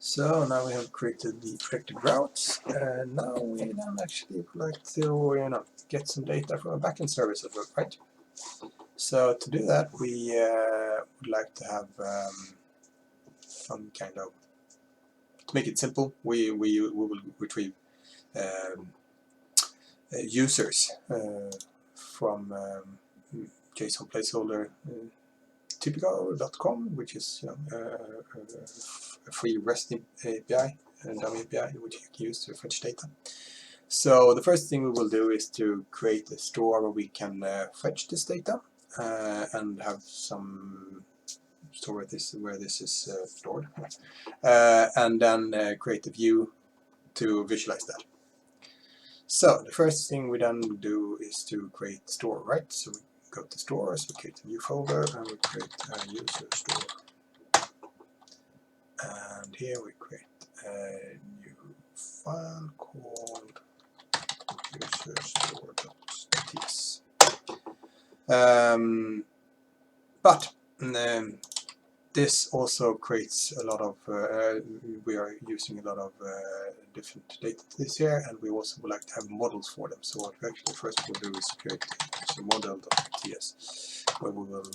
So now we have created the predicted routes, and now we then actually would like to get some data from a backend service as well, right? So to do that, we would like to have some kind of, to make it simple, we will retrieve users from JSON placeholder typical.com, which is a free REST API, a dummy API, which you can use to fetch data. So the first thing we will do is to create a store where we can fetch this data and have some store where this is stored, and then create a view to visualize that. So the first thing we then do is to create store, right? So we go to stores, we create a new folder, and we create a user store. And here we create a new file called userstore.ts. But this also creates a lot of, we are using a lot of different data here, and we also would like to have models for them. So what we actually first will do is create a model.ts, where we will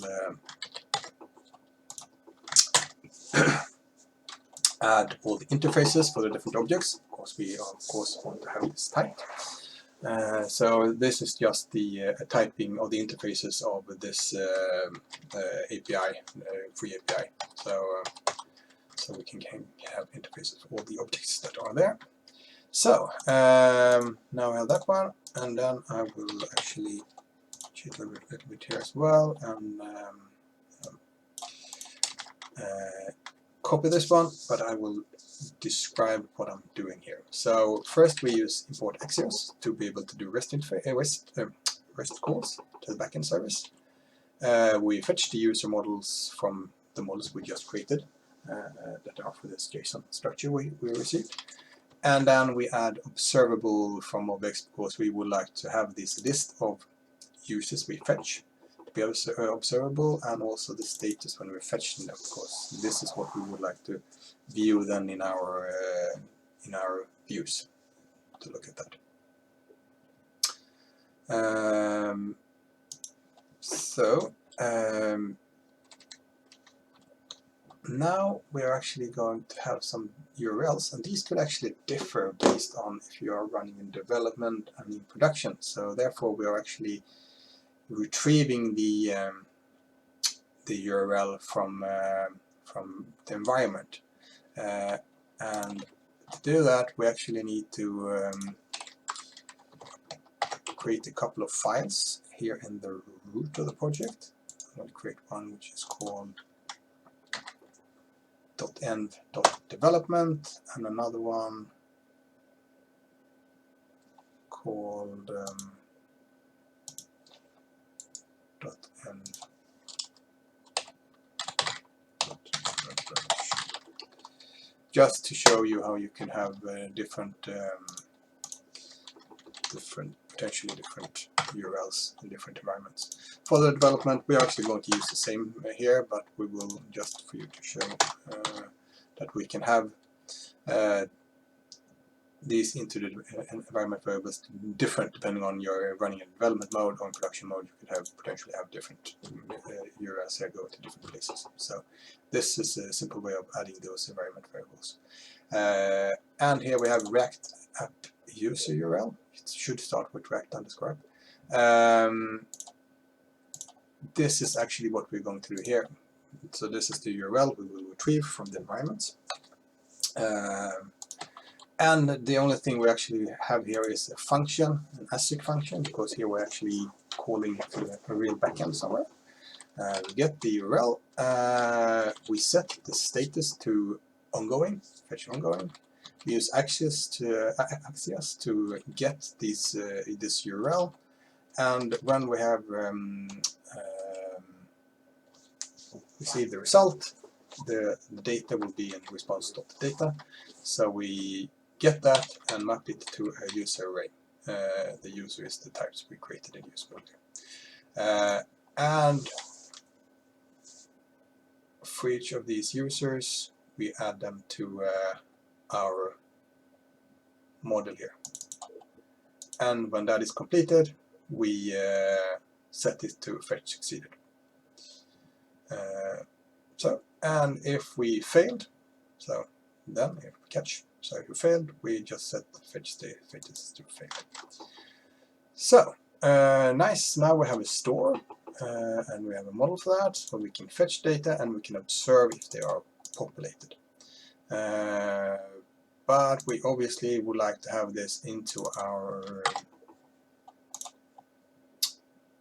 add all the interfaces for the different objects. Of course, we want to have this typed. So this is just the typing of the interfaces of this API, free API. So we can have interfaces for all the objects that are there. So now I have that one, and then I will actually cheat a little bit here as well, and copy this one, but I will describe what I'm doing here. So first we use import Axios to be able to do REST calls to the backend service. We fetch the user models from the models we just created that are for this JSON structure we received. And then we add observable from MobX, because we would like to have this list of users we fetch to be observable, and also the status when we fetch them. Of course, this is what we would like to view then in our views, to look at that. Now we are actually going to have some URLs, and these could actually differ based on if you are running in development and in production. So therefore we are actually retrieving the URL from the environment, and to do that we actually need to create a couple of files here in the root of the project. I'm going to create one which is called .env.development, and another one called .env. Just to show you how you can have potentially different URLs in different environments. For the development, we are actually going to use the same here, but we will, just for you to show that we can have these into the environment variables different depending on your running in development mode or in production mode. You could potentially have different URLs here, go to different places. So this is a simple way of adding those environment variables. And here we have React app user URL. It should start with React_app. This is actually what we're going to do here. So this is the URL we will retrieve from the environments. And the only thing we actually have here is a function, an asterisk function, because here we're actually calling to a real backend somewhere. We get the URL, we set the status to ongoing, fetch ongoing. We use Axios to get this URL, and when we have received the result, the data will be in response.data. So we get that and map it to a user array. The user is the types we created in user. And for each of these users, we add them to our model here. And when that is completed, we set it to fetch succeeded. And if we failed, so then if we catch, so if we failed, we just set the fetch fetches to fail. So nice. Now we have a store and we have a model for that, so we can fetch data and we can observe if they are populated. But we obviously would like to have this into our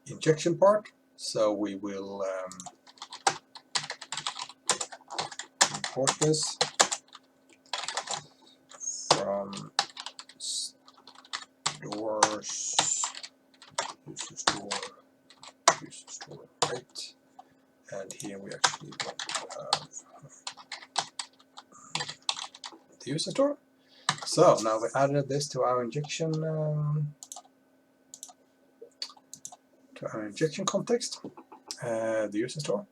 injection part, so we will import this from stores, user store, right? And here we actually want to have the user store. So now we added this to our injection context, the user store.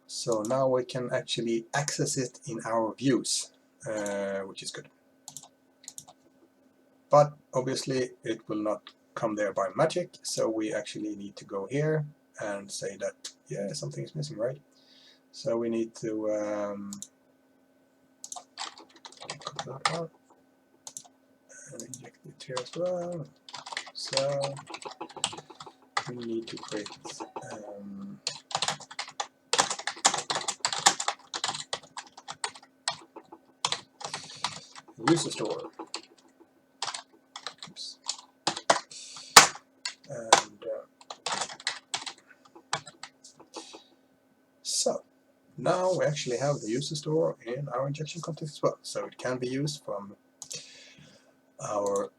So now we can actually access it in our views, which is good. But obviously it will not come there by magic, so we actually need to go here and say that, yeah, something is missing, right? So we need to copy that out and inject it here as well. So we need to create user store. Oops. And so now we actually have the user store in our injection context as well, so it can be used from our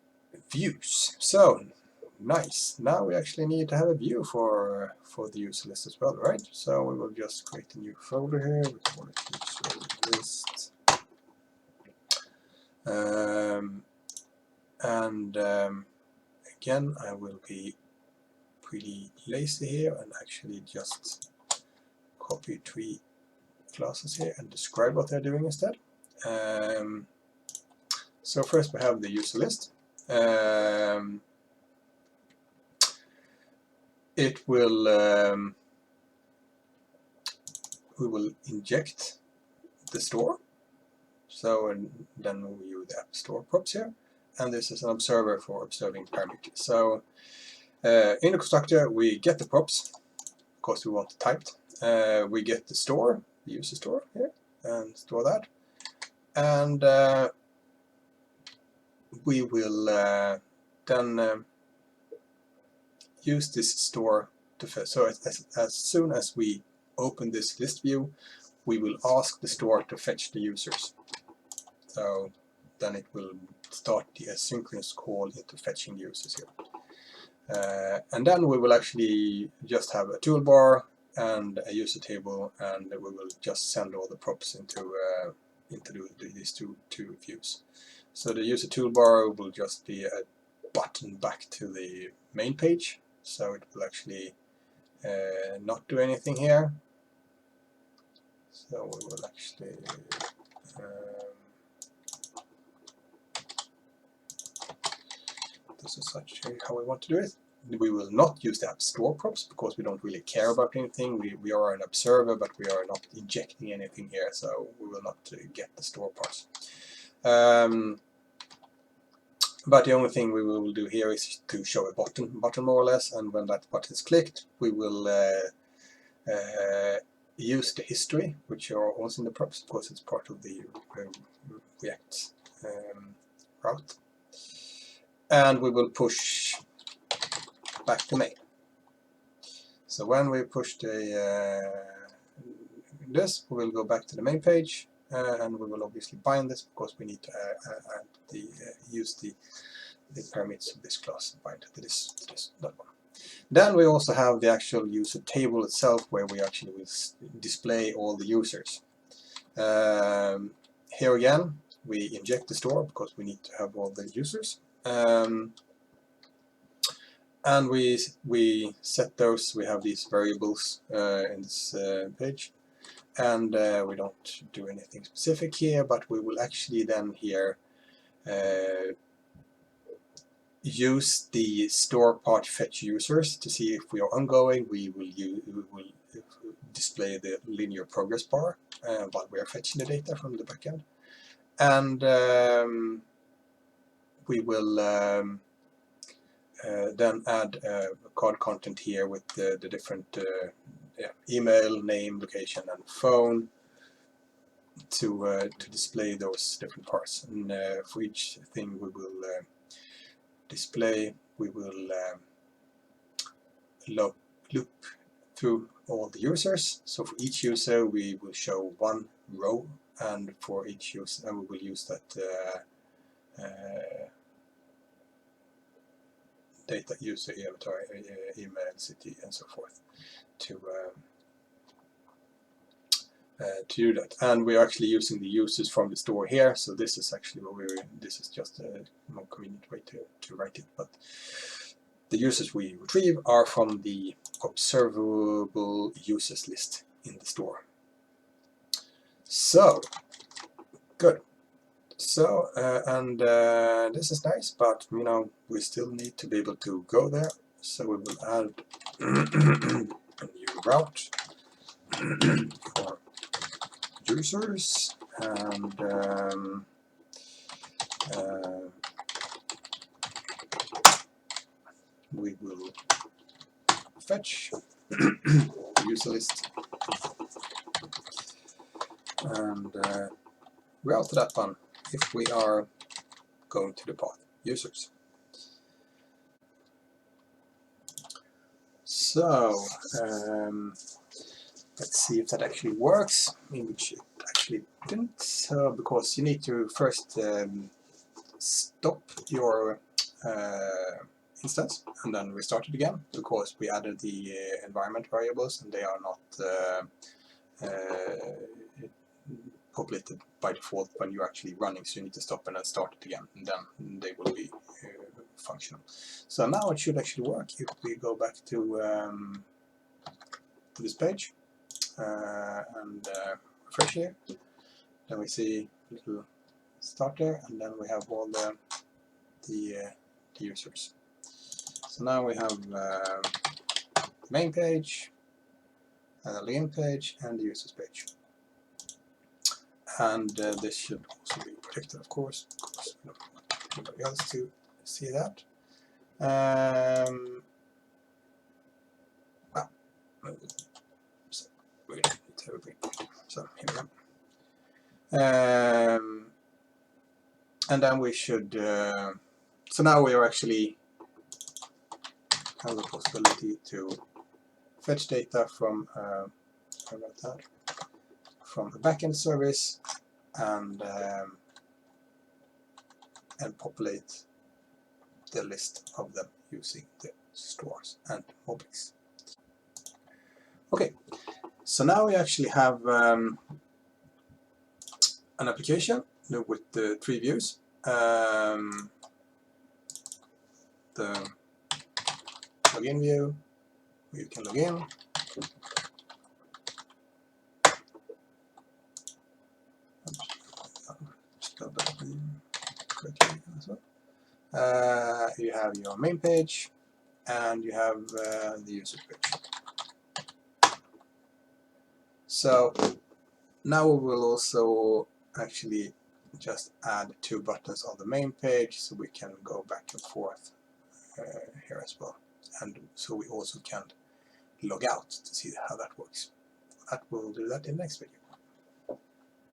views. So nice. Now we actually need to have a view for the user list as well, right? So we will just create a new folder here. We call it user list. Again, I will be pretty lazy here and actually just copy 3 classes here and describe what they're doing instead. So first we have the user list. It will we will inject the store. So and then we use the app store props here, and this is an observer for observing parameters. So in the constructor we get the props, of course we want it typed. We get the store, the user store here, and store that, and we will then use this store to fetch. So as soon as we open this list view, we will ask the store to fetch the users. So then it will start the asynchronous call into fetching users here. And then we will actually just have a toolbar and a user table, and we will just send all the props into these two views. So the user toolbar will just be a button back to the main page, so it will actually not do anything here. So we will actually this is actually how we want to do it. We will not use the app store props because we don't really care about anything. We are an observer, but we are not injecting anything here, so we will not get the store parts. But the only thing we will do here is to show a button more or less, and when that button is clicked, we will use the history, which are also in the props, because it's part of the React route. And we will push back to main. So when we push this, we will go back to the main page, and we will obviously bind this because we need to use the parameters of this class and bind to that one. Then we also have the actual user table itself, where we actually will display all the users. Here again, we inject the store because we need to have all the users. And we set those. We have these variables in this page, and we don't do anything specific here, but we will actually then here use the store part fetch users to see if we are ongoing. We will display the linear progress bar while we are fetching the data from the backend, and we will then add card content here with the different email, name, location, and phone to display those different parts. And for each thing we will display, we will loop through all the users. So for each user we will show one row, and for each user we will use that data, user, avatar, email, city, and so forth to do that. And we're actually using the users from the store here, so this is actually what this is just a more convenient way to write it, but the users we retrieve are from the observable users list in the store. So good. So this is nice, but we still need to be able to go there, so we will add a new route for users, and we will fetch user list and route that one if we are going to the path users. So let's see if that actually works, which it actually didn't, because you need to first stop your instance and then restart it again, because we added the environment variables and they are not populated by default when you're actually running, so you need to stop and then start it again, and then they will be functional. So now it should actually work if we go back to this page and refresh here. Then we see a little starter, and then we have all the users. So now we have the main page, and the login page, and the users page. And this should also be protected, of course, because we don't want anybody else to see that. So here we go. And then we should. So now we are actually have the possibility to fetch data from from the backend service and populate the list of them using the stores and MobX. Okay, so now we actually have an application with the 3 views. The login view, you can log in. You have your main page, and you have the user page. So now we will also actually just add 2 buttons on the main page, so we can go back and forth here as well, and so we also can log out to see how that works. We'll do that in the next video.